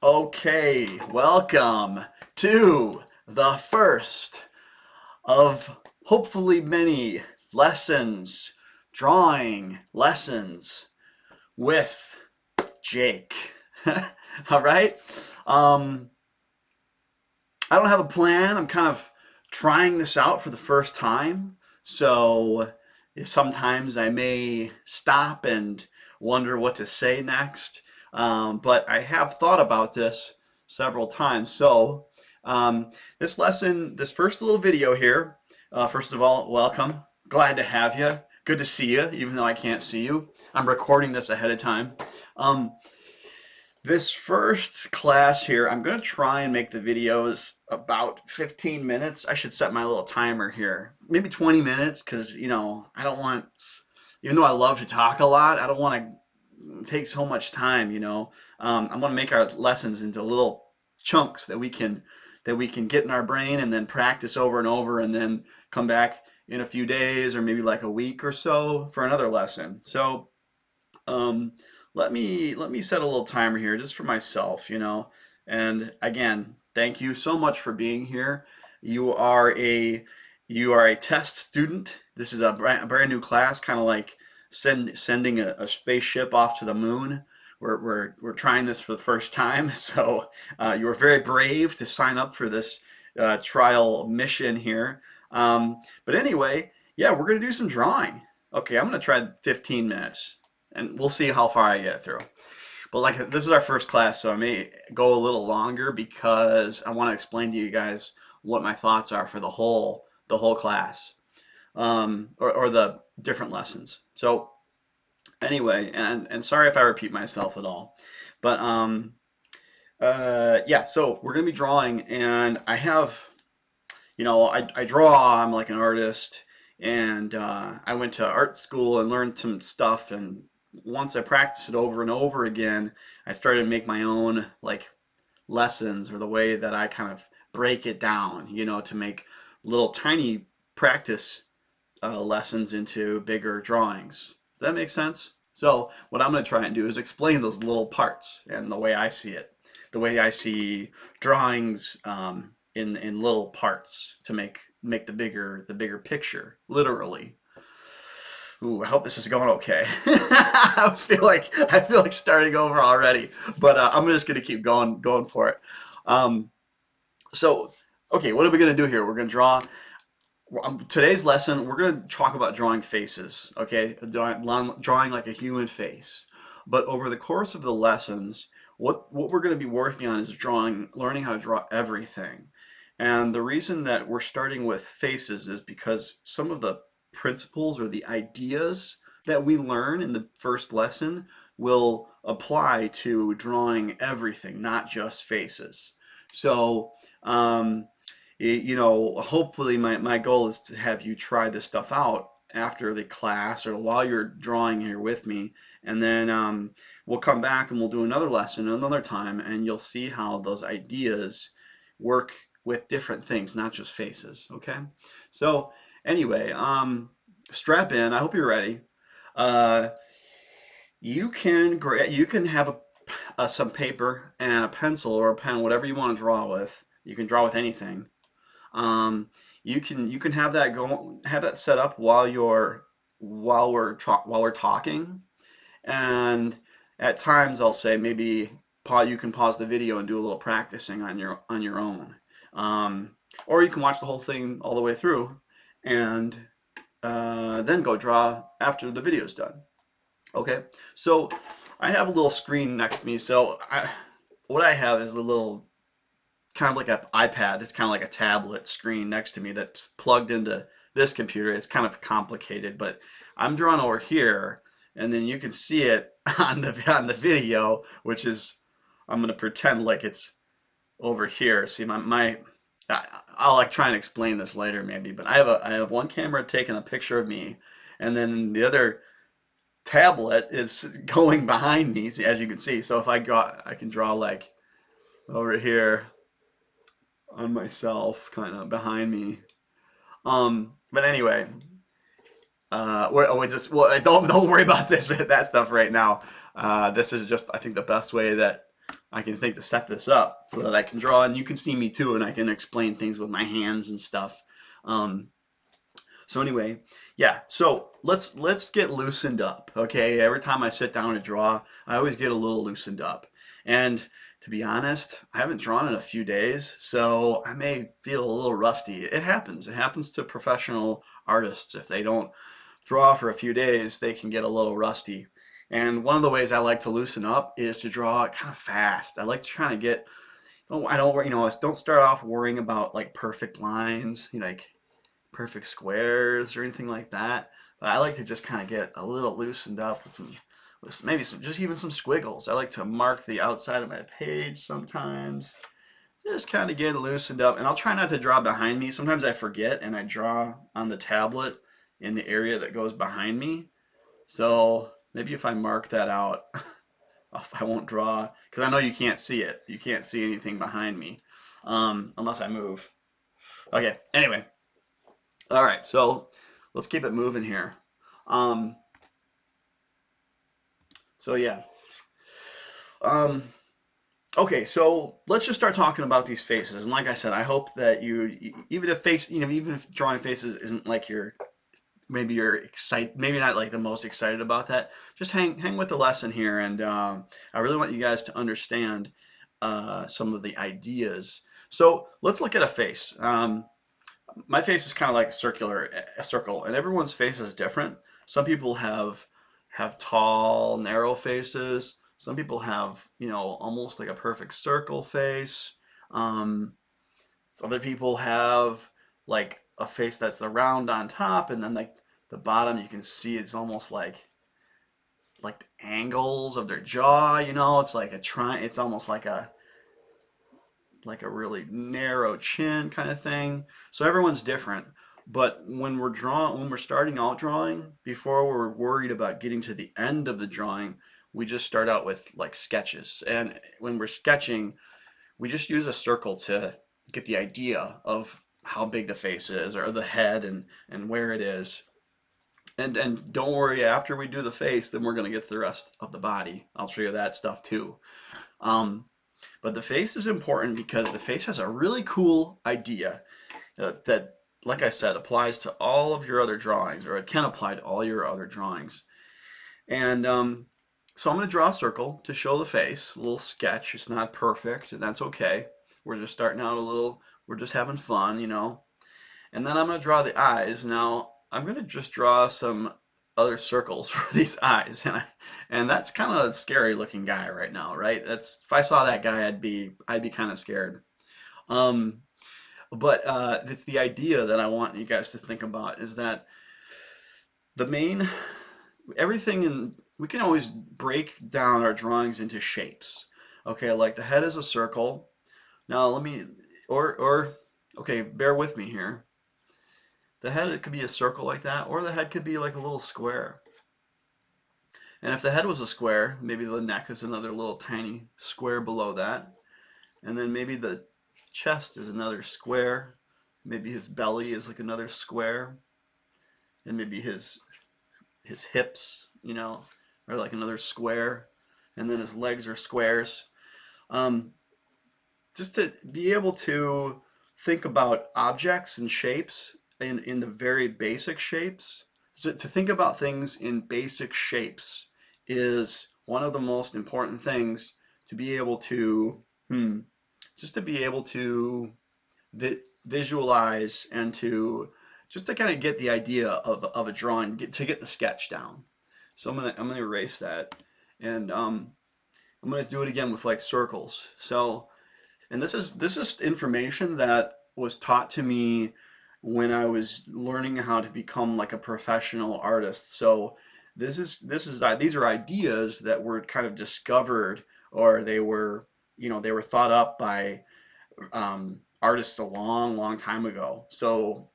Okay, welcome to the first of hopefully many lessons, drawing lessons with Jake. All right. Um, I don't have a plan. I'm kind of trying this out for the first time. So sometimes I may stop and wonder what to say next. But I have thought about this several times. So this lesson, this first little video here, first of all, welcome. Glad to have you. Good to see you, even though I can't see you. I'm recording this ahead of time. Um, this first class here, I'm going to try and make the videos about 15 minutes. I should set my little timer here. Maybe 20 minutes because, I don't want, even though I love to talk a lot, I don't want to take so much time. I want to make our lessons into little chunks that we can get in our brain and then practice over and over and then come back in a few days or maybe like a week or so for another lesson. So, um, let me set a little timer here just for myself. And again, thank you so much for being here. You are a test student. This is a brand new class, kind of like sending a spaceship off to the moon. We're trying this for the first time, so you were very brave to sign up for this trial mission here. But anyway, yeah, we're gonna do some drawing. Okay, I'm gonna try 15 minutes and we'll see how far I get through. But like this is our first class, so I may go a little longer because I want to explain to you guys what my thoughts are for the whole class, or the different lessons. So anyway, and sorry if I repeat myself at all, but yeah. So we're gonna be drawing, and I have I draw. I'm like an artist, and I went to art school and learned some stuff. And once I practiced it over and over again, I started to make my own like lessons or the way that I kind of break it down. To make little tiny practice lessons into bigger drawings. Does that make sense? So what I'm going to try and do is explain those little parts and the way I see it, the way I see drawings in little parts to make the bigger picture, literally. Ooh, I hope this is going okay. I feel like starting over already, but I'm just gonna keep going for it. Um, so, okay, what are we gonna do here? We're gonna draw. Today's lesson, we're going to talk about drawing faces, okay? Drawing like a human face. But over the course of the lessons, what we're going to be working on is learning how to draw everything. And the reason that we're starting with faces is because some of the principles or the ideas that we learn in the first lesson will apply to drawing everything, not just faces. So, hopefully my goal is to have you try this stuff out after the class or while you're drawing here with me. And then we'll come back and we'll do another lesson another time, and you'll see how those ideas work with different things, not just faces. Okay? So anyway, strap in. I hope you're ready. Uh, you can have some paper and a pencil or a pen, whatever you want to draw with. You can draw with anything. Um, you can have that set up while we're talking, and at times I'll say maybe you can pause the video and do a little practicing on your own, or you can watch the whole thing all the way through, and then go draw after the video's done. Okay, so I have a little screen next to me. What I have is a little kind of like an iPad. It's kind of like a tablet screen next to me that's plugged into this computer. It's kind of complicated, but I'm drawn over here, and then you can see it on the video, which is I'm gonna pretend like it's over here. See I'll like try and explain this later maybe, but I have one camera taking a picture of me, and then the other tablet is going behind me, as you can see. So if I can draw like over here on myself, kind of behind me. But anyway, we just don't worry about that stuff right now. This is just I think the best way that I can think to set this up so that I can draw, and you can see me too, and I can explain things with my hands and stuff. Um, so anyway, yeah. So let's get loosened up, okay? Every time I sit down to draw, I always get a little loosened up, and to be honest, I haven't drawn in a few days, so I may feel a little rusty. It happens. It happens to professional artists. If they don't draw for a few days, they can get a little rusty. And one of the ways I like to loosen up is to draw kind of fast. I like to try to get, I don't, don't start off worrying about like perfect lines, like perfect squares or anything like that. But I like to just kind of get a little loosened up with maybe just even some squiggles. I like to mark the outside of my page sometimes. Just kind of get loosened up. And I'll try not to draw behind me. Sometimes I forget and I draw on the tablet in the area that goes behind me. So maybe if I mark that out, I won't draw, because I know you can't see it. You can't see anything behind me unless I move. Okay, anyway. All right, so let's keep it moving here. So yeah. Okay, so let's just start talking about these faces. And like I said, I hope that even if drawing faces isn't like maybe you're excited, maybe not like the most excited about that. Just hang with the lesson here, and I really want you guys to understand some of the ideas. So let's look at a face. My face is kind of like a circle, and everyone's face is different. Some people have tall, narrow faces. Some people have, almost like a perfect circle face. Um, Other people have like a face that's the round on top, and then like the bottom you can see it's almost like the angles of their jaw. It's like it's almost like a really narrow chin kind of thing. So everyone's different. But when we're starting out drawing, before we're worried about getting to the end of the drawing, we just start out with like sketches. And when we're sketching, we just use a circle to get the idea of how big the face is or the head and where it is. And don't worry, after we do the face, then we're going to get to the rest of the body. I'll show you that stuff too. Um, but the face is important because the face has a really cool idea that, like I said, applies to all of your other drawings, or it can apply to all your other drawings. And so I'm going to draw a circle to show the face, a little sketch. It's not perfect, and that's okay. We're just starting out we're just having fun. And then I'm going to draw the eyes. Now, I'm going to just draw some other circles for these eyes. And that's kind of a scary looking guy right now, right? If I saw that guy, I'd be kind of scared. But it's the idea that I want you guys to think about is that we can always break down our drawings into shapes. Okay, like the head is a circle. Now okay, bear with me here. The head, it could be a circle like that, or the head could be like a little square. And if the head was a square, maybe the neck is another little tiny square below that. And then maybe the chest is another square. Maybe his belly is like another square. And maybe his hips, are like another square. And then his legs are squares. Just to be able to think about objects and shapes in the very basic shapes. To think about things in basic shapes is one of the most important things to be able to, just to be able to visualize and to just to kind of get the idea of a drawing, to get the sketch down. So I'm gonna erase that, and I'm gonna do it again with like circles. So, and this is information that was taught to me when I was learning how to become like a professional artist. So these are ideas that were kind of discovered, or they were thought up by artists a long time ago. So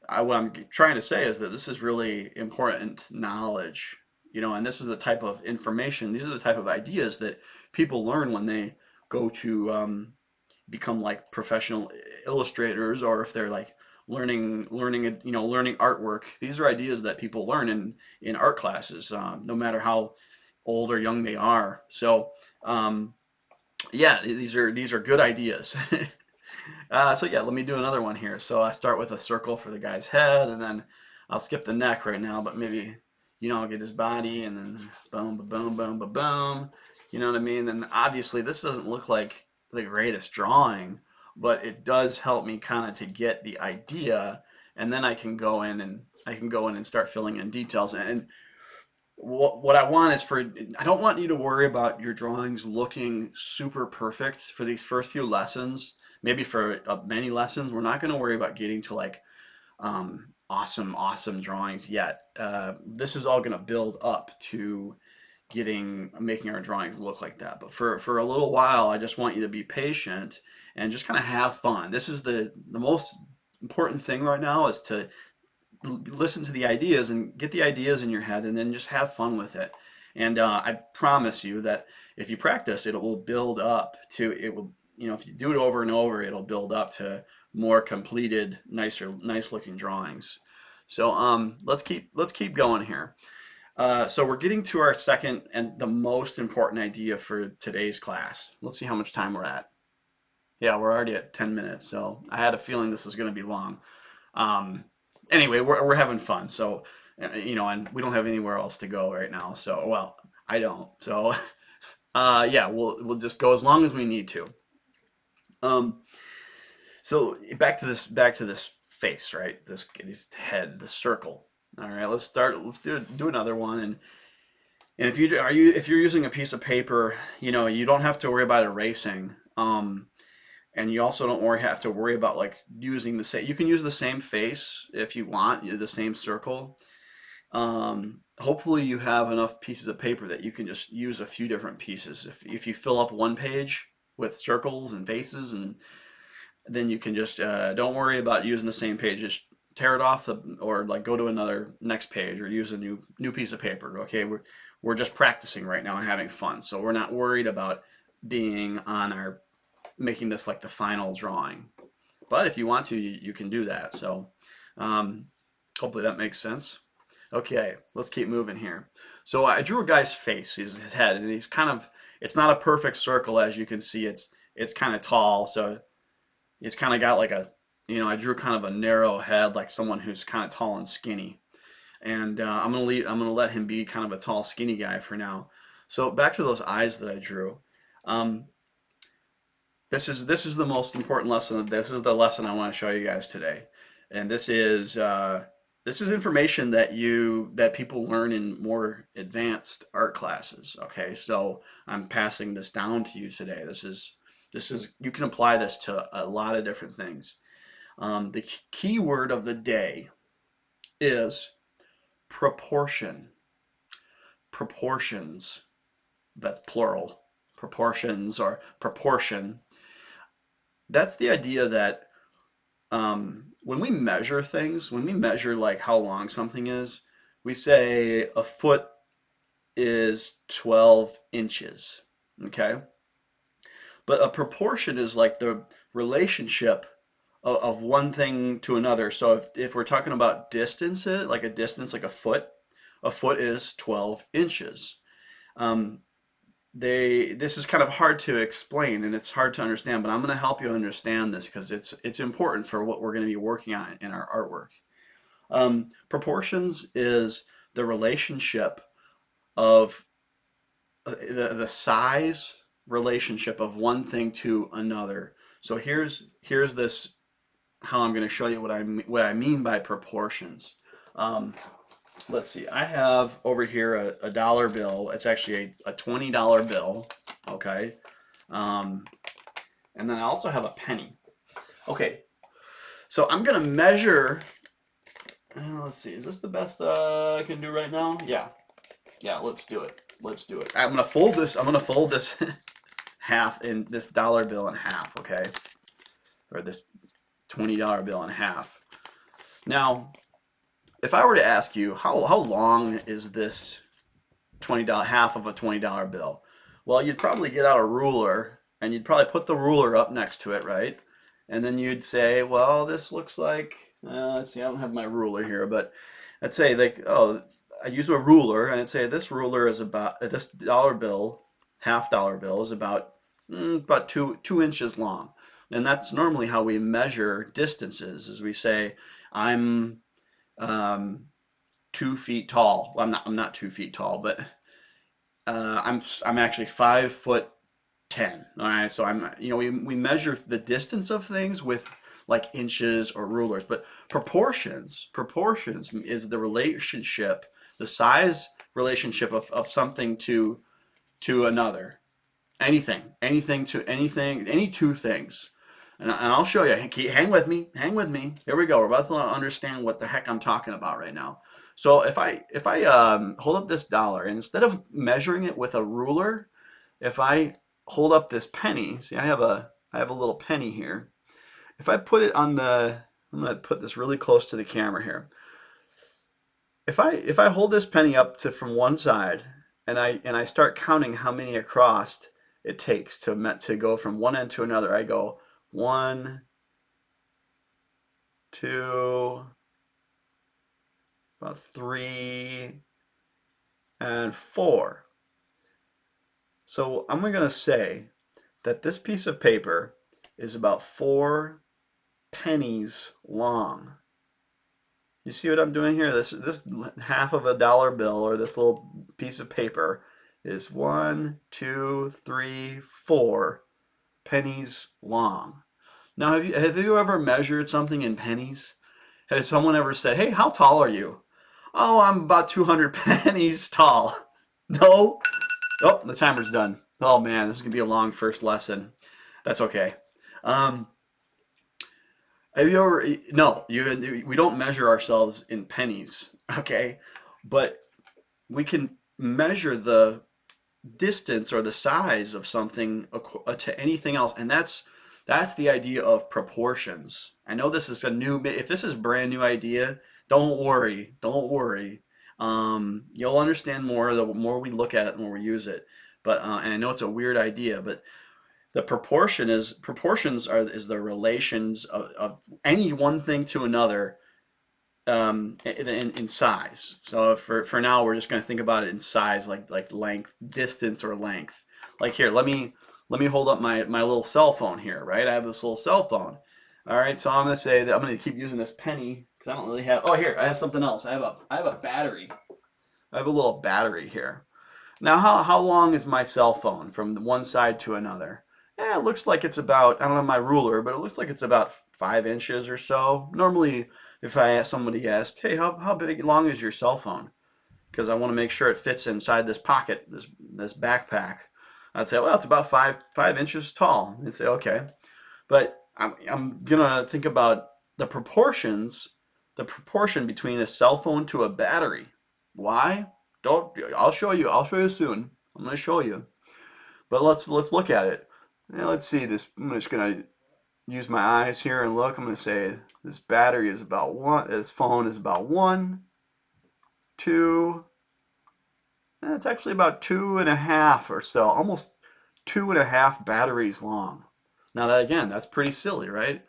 what I'm trying to say is that this is really important knowledge, and this is the type of information, these are the type of ideas that people learn when they go to become like professional illustrators, or if they're like learning artwork. These are ideas that people learn in art classes, no matter how old or young they are. So yeah, these are good ideas. So yeah, let me do another one here. So I start with a circle for the guy's head, and then I'll skip the neck right now, but maybe I'll get his body, and then boom, ba boom, boom, ba boom. You know what I mean? And obviously, this doesn't look like the greatest drawing, but it does help me kind of to get the idea, and then I can go in and start filling in details. And what I want is I don't want you to worry about your drawings looking super perfect for these first few lessons. Maybe for many lessons, we're not going to worry about getting to like awesome drawings yet. This is all going to build up to making our drawings look like that. But for a little while, I just want you to be patient and just kind of have fun. This is the most important thing right now is to listen to the ideas and get the ideas in your head and then just have fun with it. And I promise you that if you practice, it will build up to it will, if you do it over and over, it'll build up to more completed, nice looking drawings. So let's keep going here. So we're getting to our second and the most important idea for today's class. Let's see how much time we're at. Yeah, we're already at 10 minutes, so I had a feeling this was going to be long. Anyway, we're having fun. So, and we don't have anywhere else to go right now. So, well, I don't. So, yeah, we'll just go as long as we need to. So back to this face, right? This head, the circle. All right, let's start. Let's do another one. And if you're using a piece of paper, you don't have to worry about erasing. And you also don't have to worry about like using the same. You can use the same face if you want, the same circle. Hopefully you have enough pieces of paper that you can just use a few different pieces. If you fill up one page with circles and faces, and then you can just don't worry about using the same page. Just tear it off or like go to another next page or use a new piece of paper. Okay, we're just practicing right now and having fun, so we're not worried about being on our making this like the final drawing. But if you want to, you can do that. So hopefully that makes sense. Okay, let's keep moving here. So I drew a guy's face, his head, and it's not a perfect circle as you can see. It's kind of tall, so it's kind of got like I drew kind of a narrow head, like someone who's kind of tall and skinny. And I'm gonna let him be kind of a tall, skinny guy for now. So back to those eyes that I drew. This is the most important lesson. This is the lesson I want to show you guys today, and this is information that people learn in more advanced art classes. Okay, so I'm passing this down to you today. This is you can apply this to a lot of different things. The key word of the day is proportion. Proportions. That's plural. Proportions or proportion. That's the idea that when we measure things, when we measure like how long something is, we say a foot is 12 inches. Okay? But a proportion is like the relationship of one thing to another. So if we're talking about distances, like a distance, like a foot is 12 inches. This is kind of hard to explain and it's hard to understand, but I'm going to help you understand this because it's important for what we're going to be working on in our artwork. Proportions is the relationship of the size relationship of one thing to another. So here's this how I'm going to show you what I mean by proportions. Let's see. I have over here a dollar bill. It's actually a $20 bill. Okay. And then I also have a penny. Okay. So I'm going to measure. Let's see. Is this the best I can do right now? Yeah. Yeah, let's do it. Let's do it. I'm going to fold this half in this dollar bill in half, okay? Or this $20 bill in half. Now, if I were to ask you how long is this half of a $20 bill? Well, you'd probably get out a ruler and you'd probably put the ruler up next to it, right? And then you'd say, well, this looks like, let's see, I don't have my ruler here, but I'd say like, oh, I use a ruler and I'd say this ruler is about, this dollar bill, half dollar bill is about about two inches long. And that's normally how we measure distances, is we say, I'm um, 2 feet tall. Well, I'm not 2 feet tall, but I'm actually 5'10". All right, so we measure the distance of things with like inches or rulers, but proportions is the relationship, the size relationship of something to another. Anything to anything, any two things. And I'll show you. Hang with me. Here we go. We're about to understand what the heck I'm talking about right now. So if I hold up this dollar, and instead of measuring it with a ruler, if I hold up this penny, see, I have a little penny here. If I put it on I'm gonna put this really close to the camera here. If I hold this penny up to from one side, and I start counting how many across it takes to go from one end to another, I go 1, 2, about 3, and 4. So I'm going to say that this piece of paper is about 4 pennies long. You see what I'm doing here? This half of a dollar bill, or this little piece of paper, is 1, 2, 3, 4 pennies long. Now, have you ever measured something in pennies? Has someone ever said, "Hey, how tall are you?" "Oh, I'm about 200 pennies tall." No? Oh, the timer's done. Oh man, this is gonna be a long first lesson. That's okay. Um, have you ever? No, we don't measure ourselves in pennies, okay? But we can measure the distance or the size of something to anything else, and that's the idea of proportions. I know this is if this is a brand new idea, don't worry. You'll understand more the more we look at it, the more we use it. But and I know it's a weird idea, but the proportions is the relations of any one thing to another, in size. So for now, we're just going to think about it in size, like length, distance, or length. Like here, let me hold up my little cell phone here, right? I have this little cell phone. All right, so I'm going to say that I'm going to keep using this penny because I don't really have. Oh, here, I have something else. I have a battery. I have a little battery here. Now, how long is my cell phone from one side to another? It looks like it's about, I don't have my ruler, but it looks like it's about 5 inches or so. Normally, if somebody asked, "Hey, how big long is your cell phone?" Because I want to make sure it fits inside this pocket, this backpack. I'd say, "Well, it's about five inches tall." They'd say, "Okay," but I'm gonna think about the proportions, the proportion between a cell phone to a battery. Why? Don't I'll show you. I'll show you soon. I'm gonna show you. But let's look at it. Now, let's see this. I'm just gonna use my eyes here and look. I'm gonna say this battery is about one. This phone is about 1, 2. It's actually about 2.5 or so, almost 2.5 batteries long. Now that again, that's pretty silly, right?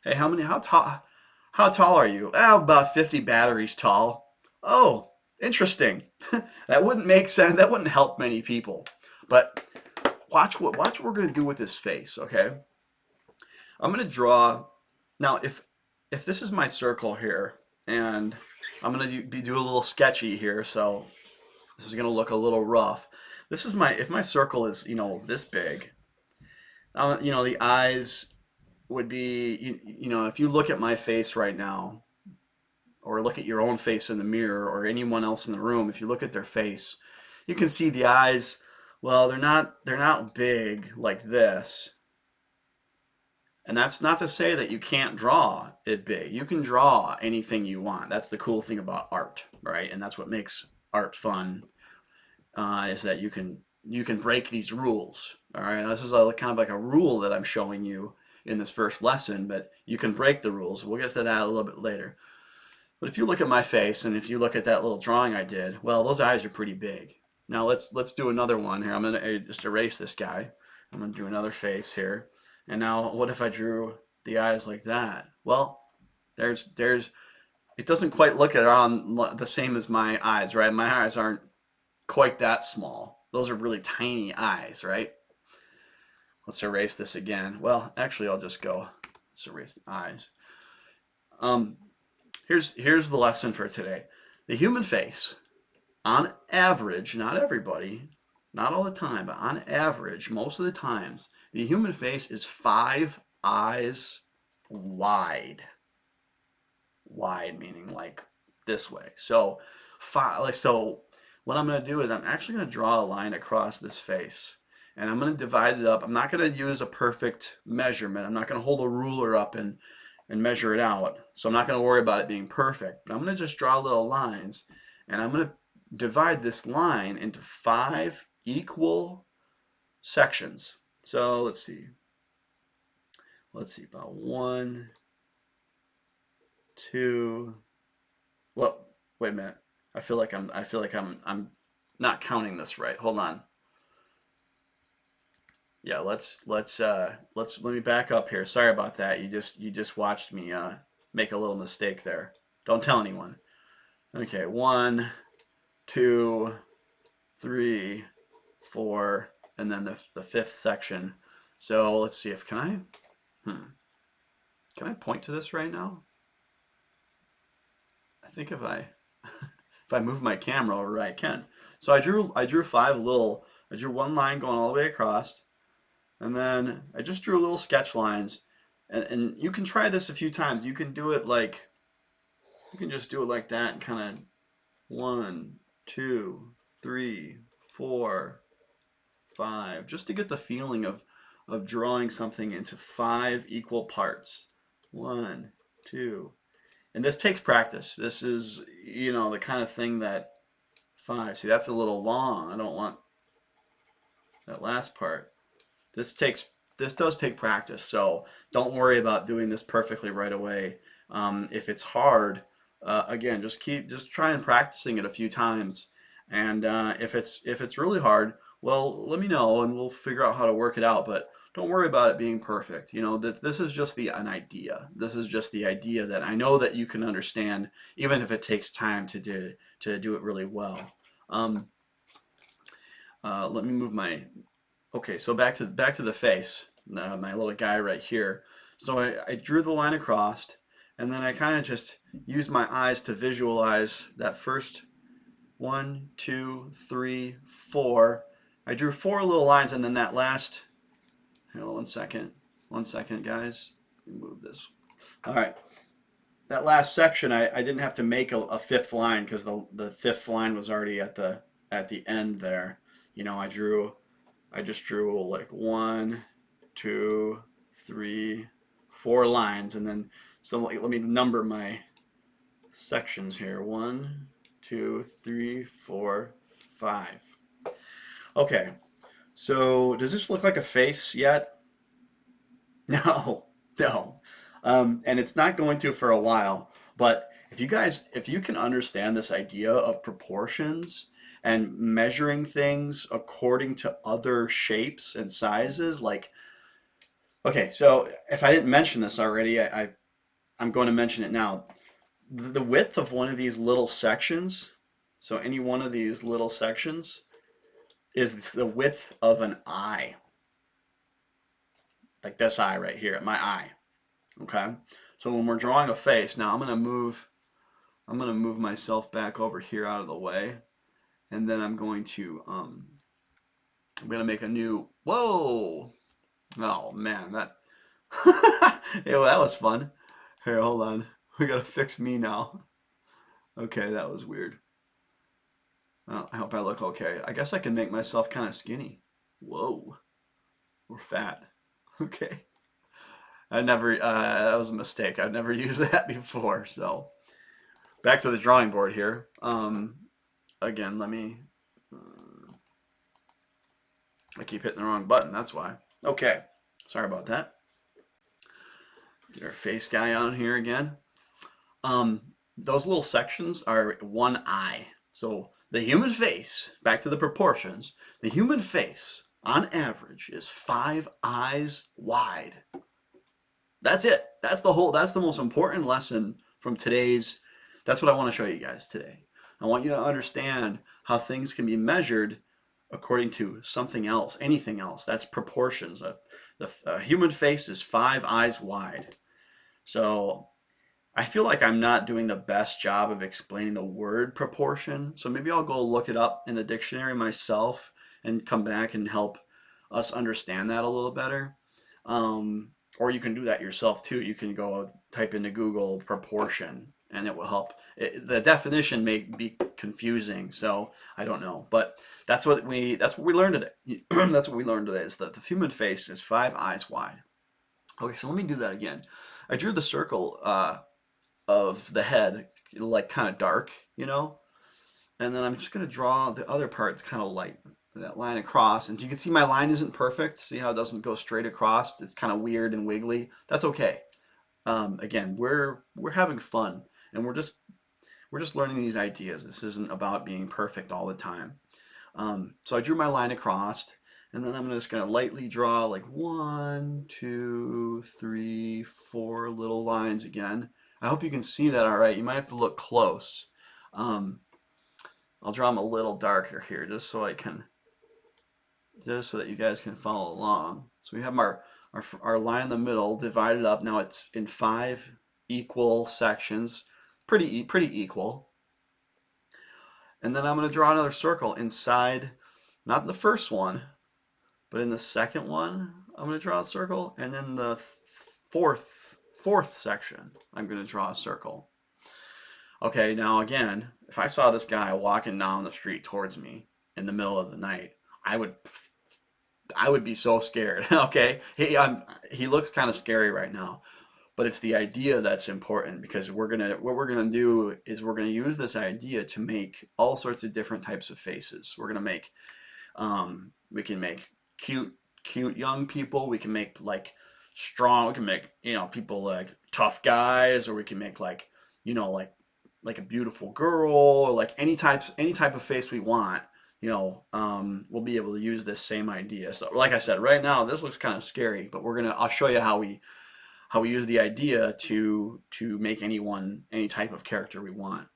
Hey, how tall are you? Oh, about 50 batteries tall. Oh, interesting. That wouldn't make sense. That wouldn't help many people. But watch what we're gonna do with this face, okay? I'm gonna draw. Now, if this is my circle here, and I'm gonna do a little sketchy here, so this is gonna look a little rough. This is if my circle is this big, the eyes would be if you look at my face right now, or look at your own face in the mirror, or anyone else in the room, if you look at their face, you can see the eyes. Well, they're not big like this. And that's not to say that you can't draw it big. You can draw anything you want. That's the cool thing about art, right? And that's what makes art fun, is that you can break these rules. All right, now, this is kind of like a rule that I'm showing you in this first lesson, but you can break the rules. We'll get to that a little bit later. But if you look at my face, and if you look at that little drawing I did, well, those eyes are pretty big. Now let's do another one here. I'm gonna just erase this guy. I'm gonna do another face here. And now, what if I drew the eyes like that? Well, it doesn't quite look around the same as my eyes, right? My eyes aren't quite that small. Those are really tiny eyes, right? let's erase this again. Well, actually, I'll just go, let's erase the eyes. Um, here's the lesson for today. The human face, on average, not everybody, not all the time, but on average, most of the times, the human face is 5 eyes wide. Wide meaning like this way. So, so what I'm going to do is I'm actually going to draw a line across this face. And I'm going to divide it up. I'm not going to use a perfect measurement. I'm not going to hold a ruler up and measure it out. So I'm not going to worry about it being perfect. But I'm going to just draw little lines. And I'm going to divide this line into 5 equal sections. So let's see. Let's see, about 1, 2. Well, wait a minute. I feel like I'm not counting this right. Hold on. Yeah, let me back up here. Sorry about that. You just watched me make a little mistake there. Don't tell anyone. Okay, 1, 2, 3, 4, and then the fifth section. So let's see if can I point to this right now? I think if I if I move my camera over, I can. So I drew I drew one line going all the way across, and then I just drew little sketch lines. And you can try this a few times. You can do it like, you can just do it like that and kind of 1, 2, 3, 4, 5, just to get the feeling of drawing something into 5 equal parts. 1, 2, and this takes practice. This is, the kind of thing that 5. See, that's a little long. I don't want that last part. This does take practice, so don't worry about doing this perfectly right away. If it's hard, again, just try and practicing it a few times. And if it's really hard, well, let me know and we'll figure out how to work it out. But don't worry about it being perfect. That this is just an idea. This is just the idea that I know that you can understand, even if it takes time to do it really well. Let me move my. Okay, so back to the face, my little guy right here. So I drew the line across, and then I kind of just used my eyes to visualize that first 1, 2, 3, 4. I drew 4 little lines, and then that last. Hang on 1 second, guys. Let me move this. All right, that last section, I didn't have to make a fifth line because the fifth line was already at the end there. I just drew like 1, 2, 3, 4 lines, and then let me number my sections here. 1, 2, 3, 4, 5. Okay, so does this look like a face yet? No, no, and it's not going to for a while. But if you can understand this idea of proportions and measuring things according to other shapes and sizes, okay, so if I didn't mention this already, I'm going to mention it now. The width of one of these little sections, so any one of these little sections, is the width of an eye. Like this eye right here, my eye. Okay? So when we're drawing a face, now I'm gonna move myself back over here out of the way. And then I'm going to make a new, whoa! Oh man, that yeah, well, that was fun. Here, hold on. We gotta fix me now. Okay, that was weird. Oh, I hope I look okay. I guess I can make myself kind of skinny. Whoa. Or fat. Okay. That was a mistake. I've never used that before. So back to the drawing board here. Again, let me, I keep hitting the wrong button, that's why. Okay, sorry about that. Get our face guy on here again. Those little sections are one eye. So the human face, back to the proportions, the human face, on average, is 5 eyes wide. That's it. That's the most important lesson from today's, that's what I want to show you guys today. I want you to understand how things can be measured according to something else, anything else. That's proportions. The human face is 5 eyes wide. So I feel like I'm not doing the best job of explaining the word proportion. So maybe I'll go look it up in the dictionary myself and come back and help us understand that a little better. Or you can do that yourself too. You can go type into Google proportion and it will help. The definition may be confusing, so I don't know. But that's what we learned today. That's what we learned today is that the human face is 5 eyes wide. Okay, so let me do that again. I drew the circle of the head, like kind of dark, and then I'm just going to draw the other parts kind of light, that line across. And you can see my line isn't perfect. See how it doesn't go straight across? It's kind of weird and wiggly. That's okay. Again, we're having fun, and we're just learning these ideas. This isn't about being perfect all the time. So I drew my line across, and then I'm just going to lightly draw like 1, 2, 3, 4 little lines again. I hope you can see that all right. You might have to look close. I'll draw them a little darker here just so that you guys can follow along. So we have our line in the middle divided up. Now it's in 5 equal sections, pretty equal. And then I'm going to draw another circle inside, not the first one, but in the second one, I'm going to draw a circle, and in the fourth section, I'm going to draw a circle. Okay, now again, if I saw this guy walking down the street towards me in the middle of the night, I would be so scared. Okay, he looks kind of scary right now, but it's the idea that's important, because what we're gonna do is we're gonna use this idea to make all sorts of different types of faces. We're gonna make we can make cute young people. We can make like strong. We can make people like tough guys, or we can make like like a beautiful girl, or like any type of face we want. We'll be able to use this same idea. So like I said, right now this looks kind of scary, but I'll show you how we use the idea to make any type of character we want.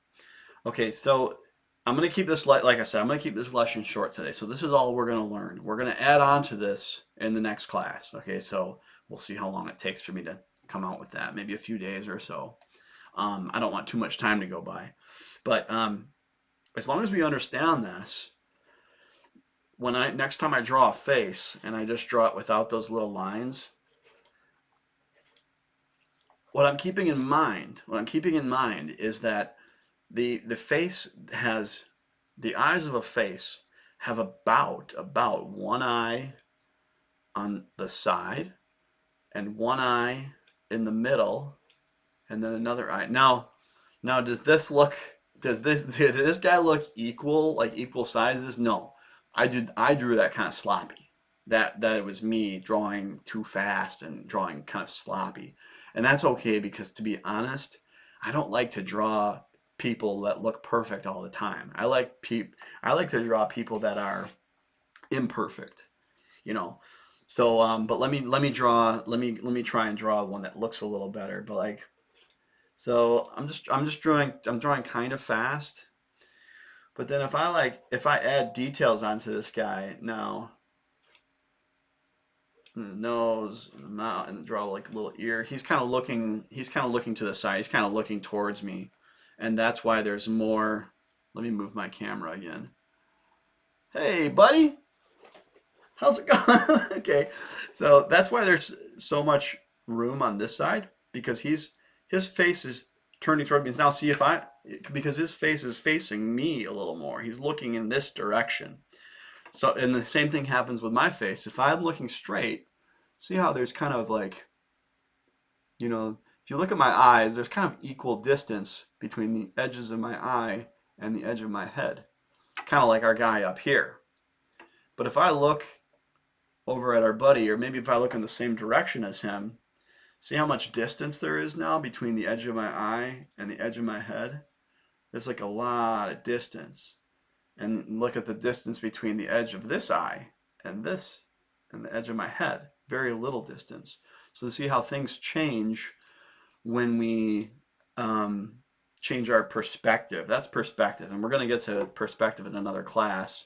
Okay, so I'm going to keep this, like I said, I'm going to keep this lesson short today. So this is all we're going to learn. We're going to add on to this in the next class. Okay, so we'll see how long it takes for me to come out with that. Maybe a few days or so. I don't want too much time to go by. But as long as we understand this, next time I draw a face and I just draw it without those little lines, what I'm keeping in mind is that the eyes of a face have about one eye on the side and one eye in the middle and then another eye. Now does this guy look equal, like equal sizes? No. I drew that kind of sloppy. That it was me drawing too fast and drawing kind of sloppy. And that's okay, because to be honest, I don't like to draw people that look perfect all the time. I like to draw people that are imperfect, So but let me try and draw one that looks a little better. But like, so I'm drawing kind of fast. But then if I add details onto this guy now, nose, and the mouth, and draw like a little ear. He's kind of looking to the side. He's kind of looking towards me, and that's why there's more. Let me move my camera again. Hey, buddy, how's it going? Okay, so that's why there's so much room on this side, because his face is turning toward me. Now see because his face is facing me a little more. He's looking in this direction. So, and the same thing happens with my face. If I'm looking straight, see how there's kind of like, if you look at my eyes, there's kind of equal distance between the edges of my eye and the edge of my head. Kind of like our guy up here. But if I look over at our buddy, or maybe if I look in the same direction as him, see how much distance there is now between the edge of my eye and the edge of my head? There's like a lot of distance. And look at the distance between the edge of this eye and the edge of my head. Very little distance. So see how things change when we change our perspective. That's perspective, and we're going to get to perspective in another class.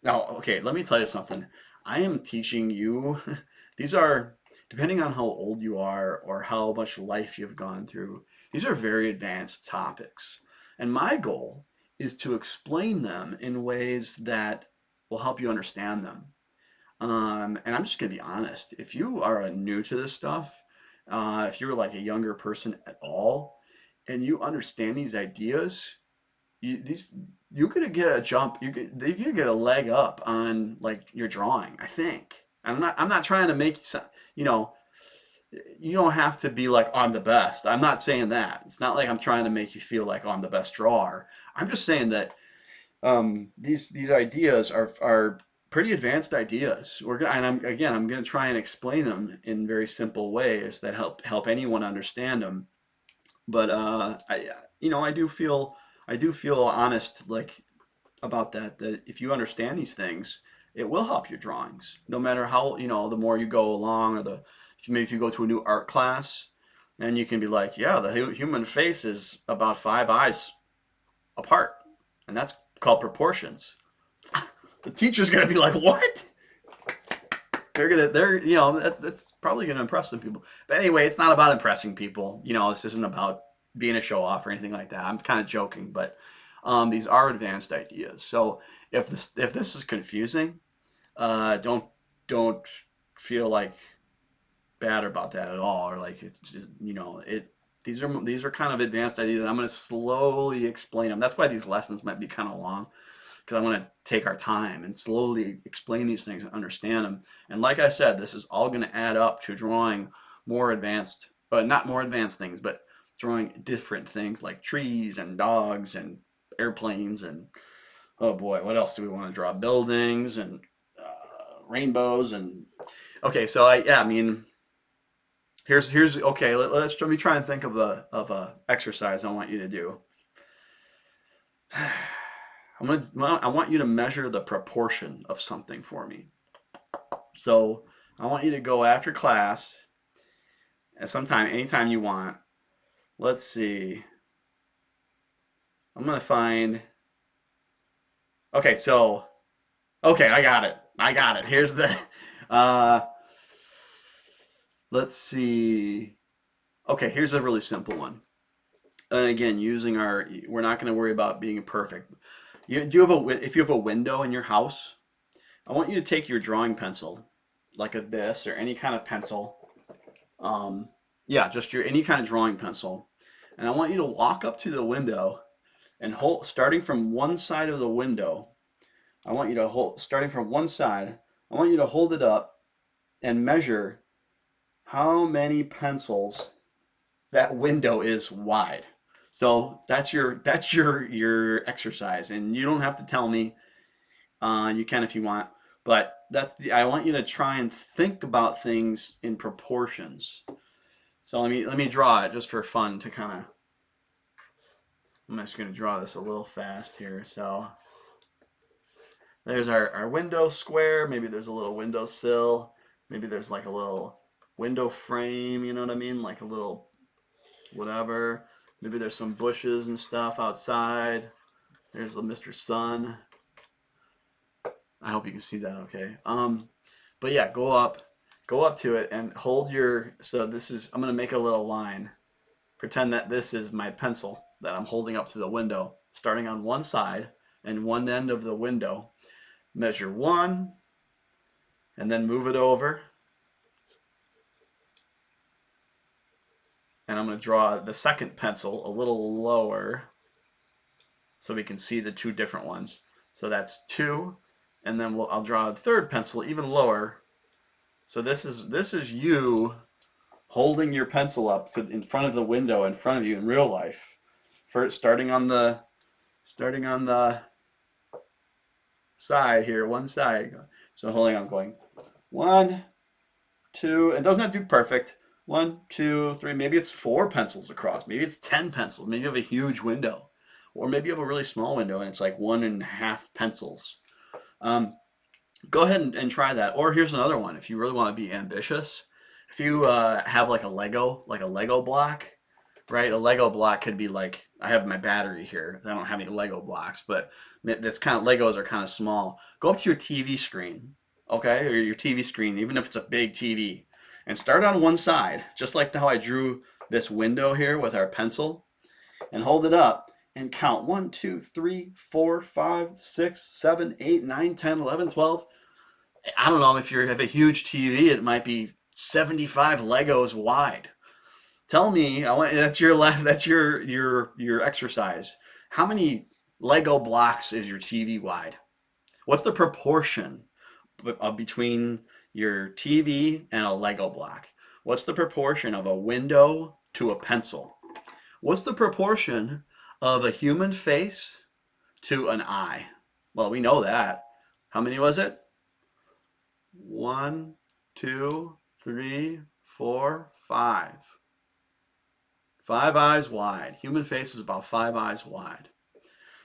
Now, okay, let me tell you something. I am teaching you, these are, depending on how old you are or how much life you've gone through, these are very advanced topics. And my goal is to explain them in ways that will help you understand them. And I'm just gonna be honest. If you are new to this stuff, if you're like a younger person at all, and you understand these ideas, these you're gonna get a jump. You can get a leg up on like your drawing. I think. I'm not trying to make you know. You don't have to be like I'm the best. I'm not saying that. It's not like I'm trying to make you feel like I'm the best drawer. I'm just saying that these ideas are pretty advanced ideas. And I'm going to try and explain them in very simple ways that help anyone understand them. But I do feel honest like about that if you understand these things, it will help your drawings. No matter how the more you go along, or maybe if you go to a new art class, and you can be like, yeah, the human face is about 5 eyes apart, and that's called proportions. The teacher's gonna be like, "What?" That's probably gonna impress some people. But anyway, it's not about impressing people. This isn't about being a show off or anything like that. I'm kind of joking, but these are advanced ideas. So if this is confusing, don't feel like bad about that at all, or like it's just, these are kind of advanced ideas. And I'm going to slowly explain them. That's why these lessons might be kind of long, because I want to take our time and slowly explain these things and understand them. And like I said, this is all going to add up to drawing more advanced, but not more advanced things, but drawing different things like trees and dogs and airplanes and oh boy, what else do we want to draw? Buildings and rainbows and okay. So I mean, here's okay. Let me try and think of a exercise I want you to do. I want you to measure the proportion of something for me. So I want you to go after class at anytime you want. Let's see. I'm gonna find. Okay, so okay, I got it. I got it. Here's the. Uh, let's see. Okay, here's a really simple one. And again, we're not going to worry about being perfect. If you have a window in your house, I want you to take your drawing pencil, like this or any kind of pencil. Yeah, just your any kind of drawing pencil, and I want you to walk up to the window and starting from one side of the window. I want you to hold, starting from one side. I want you to hold it up and measure how many pencils that window is wide. So that's your exercise, and you don't have to tell me. You can if you want, but I want you to try and think about things in proportions. So let me draw it just for fun to kind of. I'm just going to draw this a little fast here. So there's our window square. Maybe there's a little window sill. Maybe there's like a little window frame. You know what I mean? Like a little whatever. Maybe there's some bushes and stuff outside. There's the Mr. Sun. I hope you can see that okay. But yeah, go up to it and hold your, so I'm gonna make a little line. Pretend that this is my pencil that I'm holding up to the window, starting on one side and one end of the window. Measure one, and then move it over. And I'm going to draw the second pencil a little lower so we can see the two different ones. So that's two, and then I'll draw the third pencil even lower. So this is you holding your pencil up in front of the window in front of you in real life. First, starting on the side here, one side. So holding on, going 1, 2, and it doesn't have to be perfect. 1, 2, 3. Maybe it's 4 pencils across. Maybe it's 10 pencils. Maybe you have a huge window, or maybe you have a really small window and it's like 1.5 pencils. Go ahead and try that. Or here's another one. If you really want to be ambitious, if you have like a Lego block, right? A Lego block could be like, I have my battery here. I don't have any Lego blocks, but that's kind of, Legos are kind of small. Go up to your TV screen, okay, or your TV screen, even if it's a big TV, and start on one side, just like how I drew this window here with our pencil, and hold it up and count 1, 2, 3, 4, 5, 6, 7, 8, 9, 10, 11, 12. I don't know, if you have a huge TV, it might be 75 Legos wide. Tell me, that's your last, that's your exercise. How many Lego blocks is your TV wide? What's the proportion between your TV and a Lego block? What's the proportion of a window to a pencil? What's the proportion of a human face to an eye? Well, we know that. How many was it? 1, 2, 3, 4, 5. 5 eyes wide. Human face is about 5 eyes wide.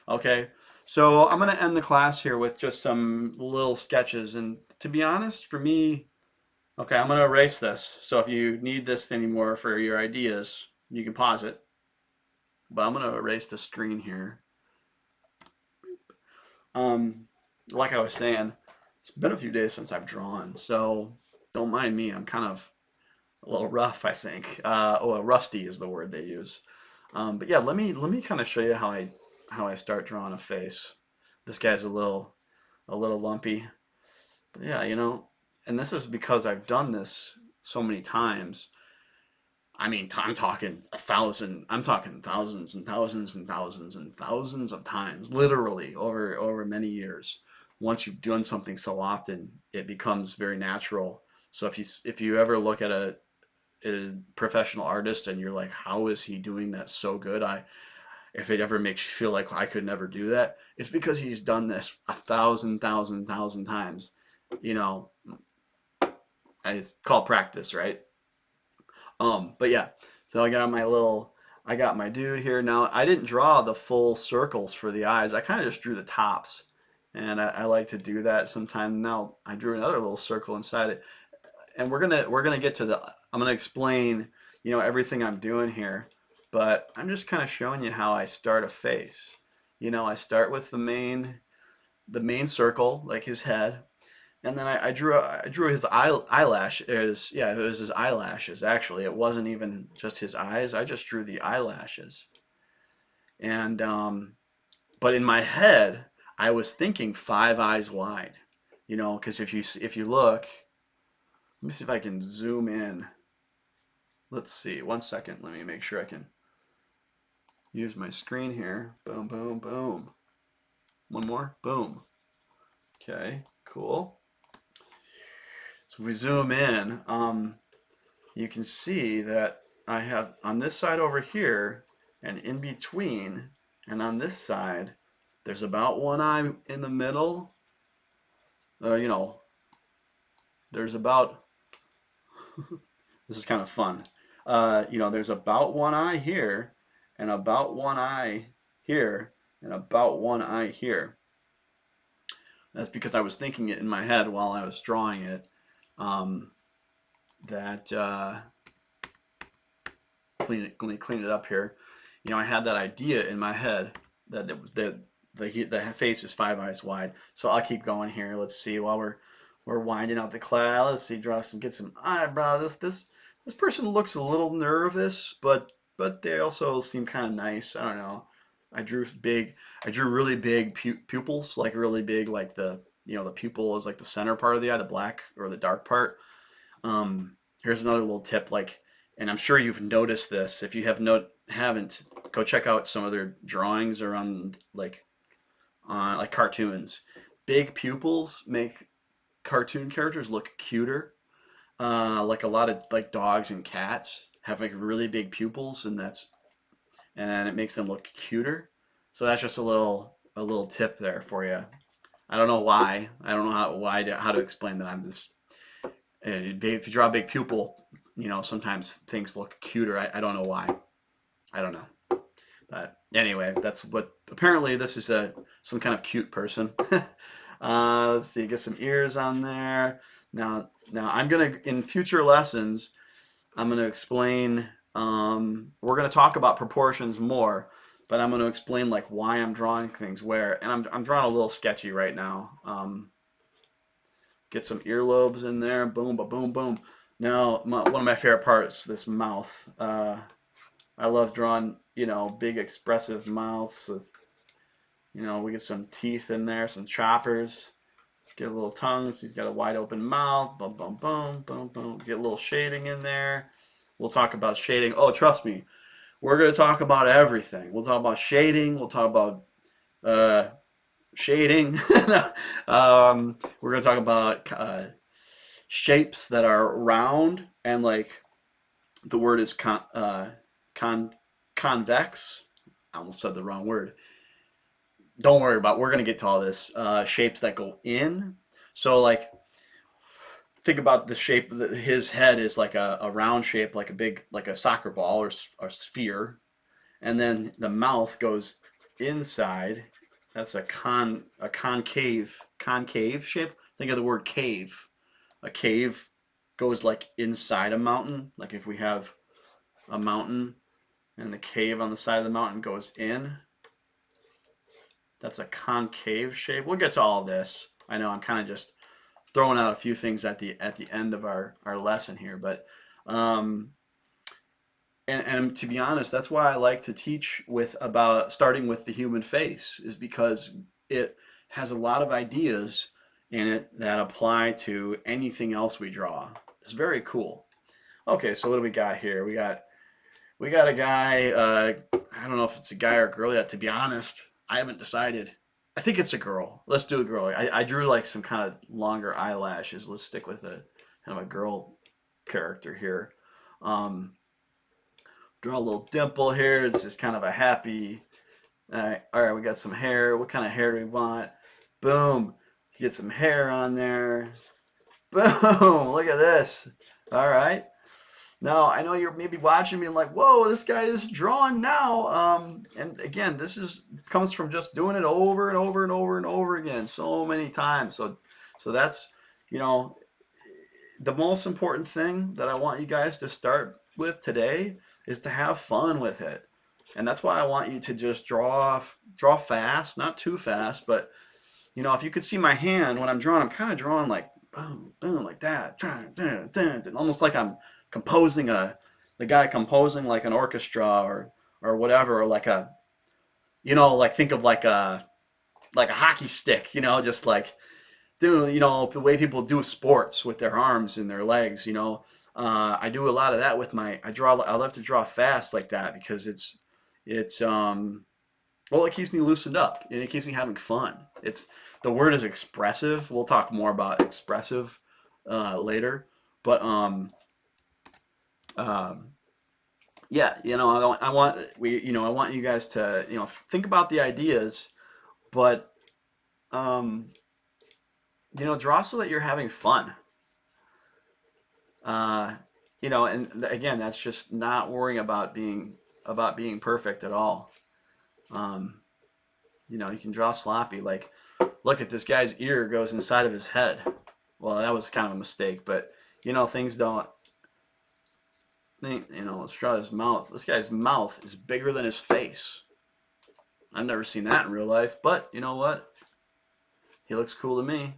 Okay, so I'm going to end the class here with just some little sketches. And to be honest, for me, okay, I'm going to erase this. So if you need this anymore for your ideas, you can pause it. But I'm going to erase the screen here. Like I was saying, it's been a few days since I've drawn, so don't mind me. I'm kind of a little rough, I think. Rusty is the word they use. But yeah, let me kind of show you how I start drawing a face. This guy's a little lumpy, but yeah, and this is because I've done this so many times. I mean, I'm talking 1,000. I'm talking thousands and thousands and thousands and thousands of times, literally over many years. Once you've done something so often, it becomes very natural. So if you ever look at a professional artist and you're like, how is he doing that so good? If it ever makes you feel like I could never do that, it's because he's done this 1,000 times. It's called practice, right? But yeah, so I got my dude here. Now, I didn't draw the full circles for the eyes. I kind of just drew the tops, and I like to do that sometimes. Now I drew another little circle inside it, and we're gonna get to I'm gonna explain, everything I'm doing here, but I'm just kind of showing you how I start a face. I start with the main circle, like his head. And then I drew his eyelashes. Yeah, it was his eyelashes, actually. It wasn't even just his eyes. I just drew the eyelashes. And but in my head, I was thinking 5 eyes wide. Because if you look, let me see if I can zoom in. Let's see. 1 second. Let me make sure I can use my screen here. Boom, boom, boom. One more. Boom. Okay, cool. So if we zoom in, you can see that I have on this side over here, and in between, and on this side, there's about 1 eye in the middle. There's about, this is kind of fun. There's about 1 eye here, and about 1 eye here, and about 1 eye here. That's because I was thinking it in my head while I was drawing it. Let me clean it up here. I had that idea in my head that it was the face is 5 eyes wide. So I'll keep going here. Let's see, while we're winding out the class. Let's see, get some eyebrows. This person looks a little nervous, but they also seem kind of nice. I don't know. I drew really big pupils, like really big, like the pupil is like the center part of the eye, the black or the dark part. Here's another little tip, and I'm sure you've noticed this. If you haven't, go check out some of their drawings or on like cartoons. Big pupils make cartoon characters look cuter. Like a lot of like dogs and cats have like really big pupils, and it makes them look cuter. So that's just a little tip there for you. I don't know why. I don't know how to explain that. I'm just, if you draw a big pupil, sometimes things look cuter. I don't know why. I don't know. But anyway, that's what, apparently this is some kind of cute person. Let's see, get some ears on there. Now I'm gonna, in future lessons, I'm gonna explain We're going to talk about proportions more, but I'm going to explain like why I'm drawing things where, and I'm drawing a little sketchy right now. Get some earlobes in there, boom, ba boom, boom. Now, one of my favorite parts, this mouth. I love drawing, big expressive mouths with, we get some teeth in there, some choppers. Get a little tongue, so he's got a wide open mouth. Boom, boom, boom, boom, boom. Get a little shading in there. We'll talk about shading. Oh, trust me, we're going to talk about everything. We'll talk about shading. We'll talk about shading. We're going to talk about shapes that are round and like the word is convex. I almost said the wrong word. Don't worry about it. We're going to get to all this. Shapes that go in. So like think about the shape of his head is like a round shape, like a big, like a soccer ball or sphere. And then the mouth goes inside. That's a concave shape. Think of the word cave. A cave goes like inside a mountain. Like if we have a mountain and the cave on the side of the mountain goes in. That's a concave shape. We'll get to all this. I know I'm kind of just throwing out a few things at the end of our lesson here, but and to be honest, that's why I like to teach about starting with the human face, is because it has a lot of ideas in it that apply to anything else we draw. It's very cool. Okay, so what do we got here? We got a guy. I don't know if it's a guy or a girl yet. To be honest, I haven't decided. I think it's a girl. Let's do a girl. I drew like some kind of longer eyelashes. Let's stick with a kind of a girl character here. Draw a little dimple here. It's just kind of a happy. All right, we got some hair. What kind of hair do we want? Boom. Get some hair on there. Boom. Look at this. All right. Now, I know you're maybe watching me and like, whoa, this guy is drawing now. And again, comes from just doing it over and over and over and over again so many times. So that's, the most important thing that I want you guys to start with today is to have fun with it. And that's why I want you to just draw fast, not too fast, but if you could see my hand when I'm drawing, I'm kind of drawing like boom, boom, like that, almost like I'm composing the guy composing like an orchestra or whatever, or like a, like think of like a hockey stick, just like do the way people do sports with their arms and their legs, I do a lot of that with I love to draw fast like that because it's well, it keeps me loosened up and it keeps me having fun. The word is expressive. We'll talk more about expressive later, but yeah, I want you guys to think about the ideas, but draw so that you're having fun. And again, that's just not worrying about being perfect at all. You can draw sloppy. Like, look at this guy's ear goes inside of his head. Well, that was kind of a mistake, but things don't. Let's draw his mouth. This guy's mouth is bigger than his face. I've never seen that in real life, but you know what? He looks cool to me.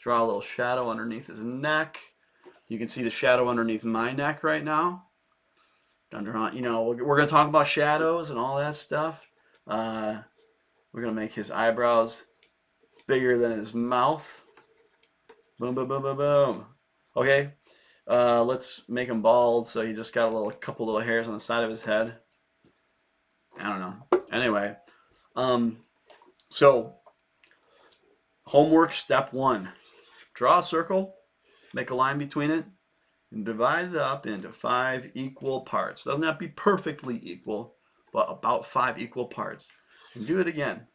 Draw a little shadow underneath his neck. You can see the shadow underneath my neck right now. We're going to talk about shadows and all that stuff. We're going to make his eyebrows bigger than his mouth. Boom, boom, boom, boom, boom. Okay. Let's make him bald, so he just got a couple little hairs on the side of his head. I don't know. Anyway, so homework step 1: draw a circle, make a line between it, and divide it up into 5 equal parts. Doesn't have to be perfectly equal, but about 5 equal parts. And do it again.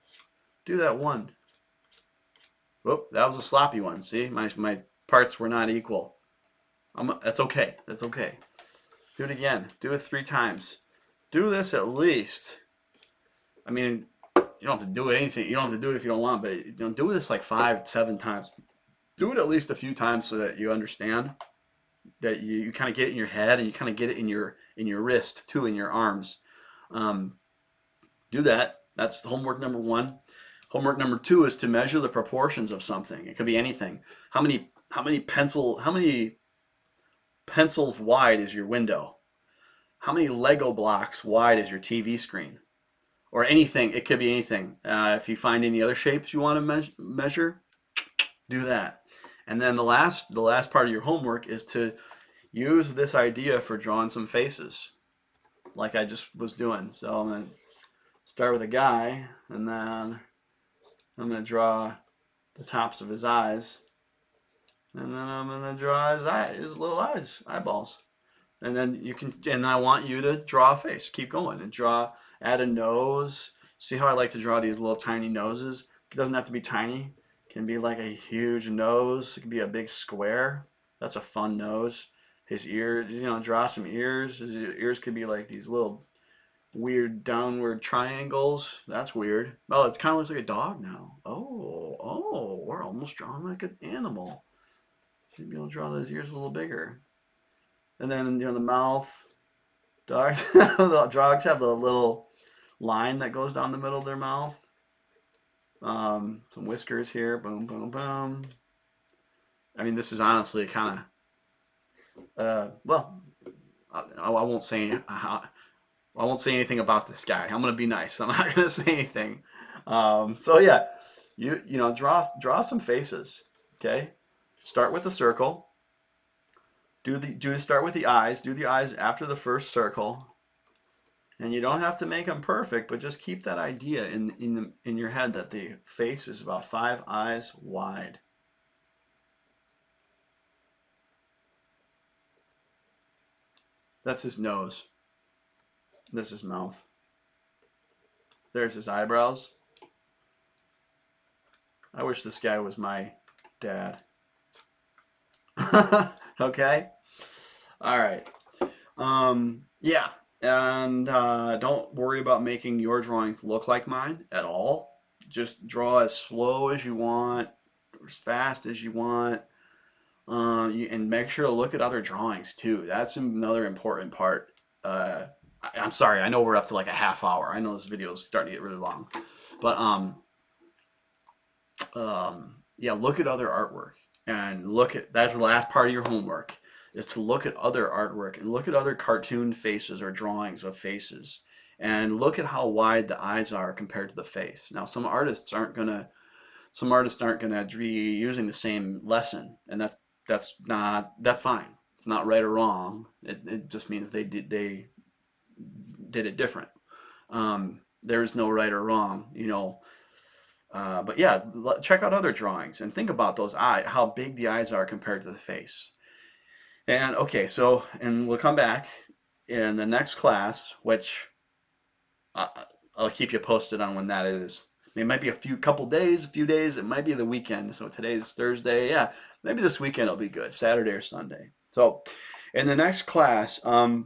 Do that one. Whoop, that was a sloppy one. See, my parts were not equal. That's okay. That's okay. Do it again. Do it 3 times. Do this at least. I mean, you don't have to do anything. You don't have to do it if you don't want, but do this like 5, 7 times. Do it at least a few times so that you understand. that you kind of get it in your head and you kind of get it in your wrist too, in your arms. Um, do that. That's homework number one. Homework number two is to measure the proportions of something. It could be anything. How many pencils wide is your window? How many Lego blocks wide is your TV screen? Or anything. It could be anything. If you find any other shapes you want to measure, do that. And then the last part of your homework is to use this idea for drawing some faces, like I just was doing. So I'm gonna start with a guy, and then I'm gonna draw the tops of his eyes, and then I'm gonna draw his little eyeballs, and then and I want you to draw a face. Keep going and add a nose. See how I like to draw these little tiny noses? It doesn't have to be tiny. It can be like a huge nose. It can be a big square. That's a fun nose. His ears, draw some ears. His ears could be like these little weird downward triangles. That's weird. Oh, it kind of looks like a dog now. Oh, we're almost drawing like an animal. Should be able to draw those ears a little bigger. And then, the mouth. Dogs, dogs have the little line that goes down the middle of their mouth. Some whiskers here. Boom, boom, boom. I mean, this is honestly kind of, well, I won't say I won't say anything about this guy. I'm gonna be nice. I'm not gonna say anything. So yeah, draw some faces. Okay, start with the circle. Start with the eyes. Do the eyes after the first circle, and you don't have to make them perfect, but just keep that idea in your head that the face is about 5 eyes wide. That's his nose. This is his mouth. There's his eyebrows. I wish this guy was my dad. Okay? All right. Yeah. And don't worry about making your drawings look like mine at all. Just draw as slow as you want, as fast as you want. And make sure to look at other drawings too. That's another important part. I'm sorry, I know we're up to like a half hour. I know this video is starting to get really long. But yeah, look at other artwork and that's the last part of your homework is to look at other artwork and look at other cartoon faces or drawings of faces and look at how wide the eyes are compared to the face. Now, some artists aren't gonna be using the same lesson, and that's fine. It's not right or wrong. It just means they did it different. There is no right or wrong, but yeah, check out other drawings and think about those how big the eyes are compared to the face. And okay, and we'll come back in the next class, which I'll keep you posted on when that is. It might be a few days. It might be the weekend. So today's Thursday. Yeah, maybe this weekend will be good, Saturday or Sunday. So in the next class, I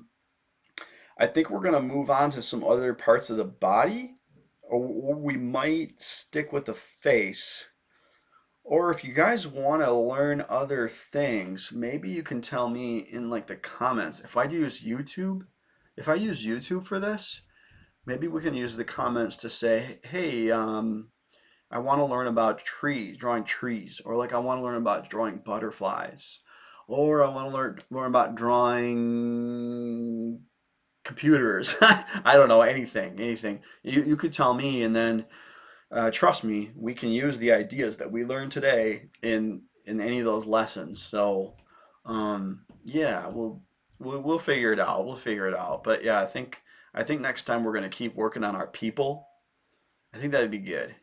think we're going to move on to some other parts of the body, or we might stick with the face. Or if you guys want to learn other things, maybe you can tell me in like the comments. If I use YouTube for this, maybe we can use the comments to say, hey, I want to learn about drawing trees, or like I want to learn about drawing butterflies, or I want to learn about drawing computers. I don't know, anything. You could tell me, and then trust me, we can use the ideas that we learned today in any of those lessons. So yeah, we'll figure it out. But yeah, I think next time we're going to keep working on our people. I think that'd be good.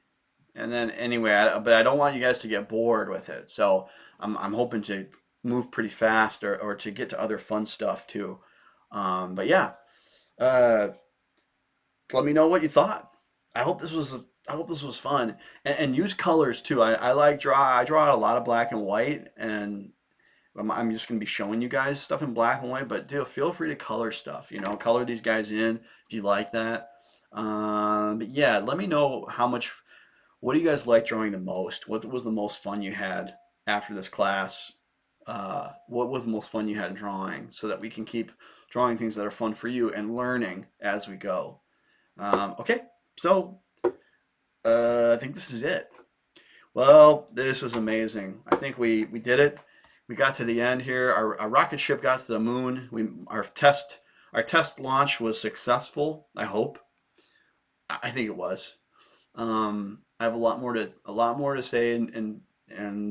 And then anyway, but I don't want you guys to get bored with it. So I'm hoping to move pretty fast or to get to other fun stuff too. But yeah, let me know what you thought. I hope this was fun, and use colors too. I draw a lot of black and white, and I'm just gonna be showing you guys stuff in black and white. But feel free to color stuff. Color these guys in if you like that. But yeah, let me know what do you guys like drawing the most? What was the most fun you had after this class? what was the most fun you had drawing, so that we can keep drawing things that are fun for you and learning as we go. Okay, so I think this is it. Well, this was amazing. I think we did it. We got to the end here. Our rocket ship got to the moon. Our test launch was successful. I hope. I think it was. I have a lot more to say, and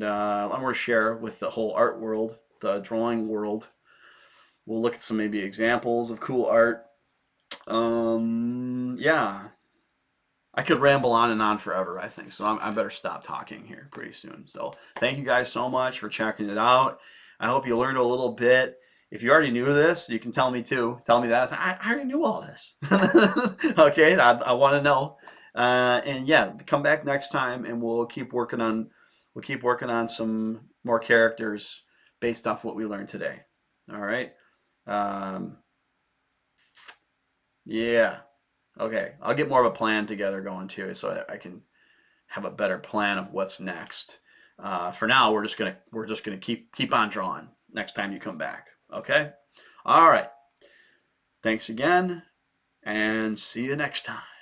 a lot more to share with the whole art world, the drawing world. We'll look at some maybe examples of cool art. Yeah, I could ramble on and on forever, I think. So I better stop talking here pretty soon. So thank you guys so much for checking it out. I hope you learned a little bit. If you already knew this, you can tell me too. Tell me that. I already knew all this. Okay, I want to know. And yeah, come back next time, and we'll keep working on some more characters based off what we learned today. All right. Um, yeah. Okay, I'll get more of a plan together going too, so that I can have a better plan of what's next. For now, we're just gonna keep on drawing. Next time you come back, okay? All right. Thanks again, and see you next time.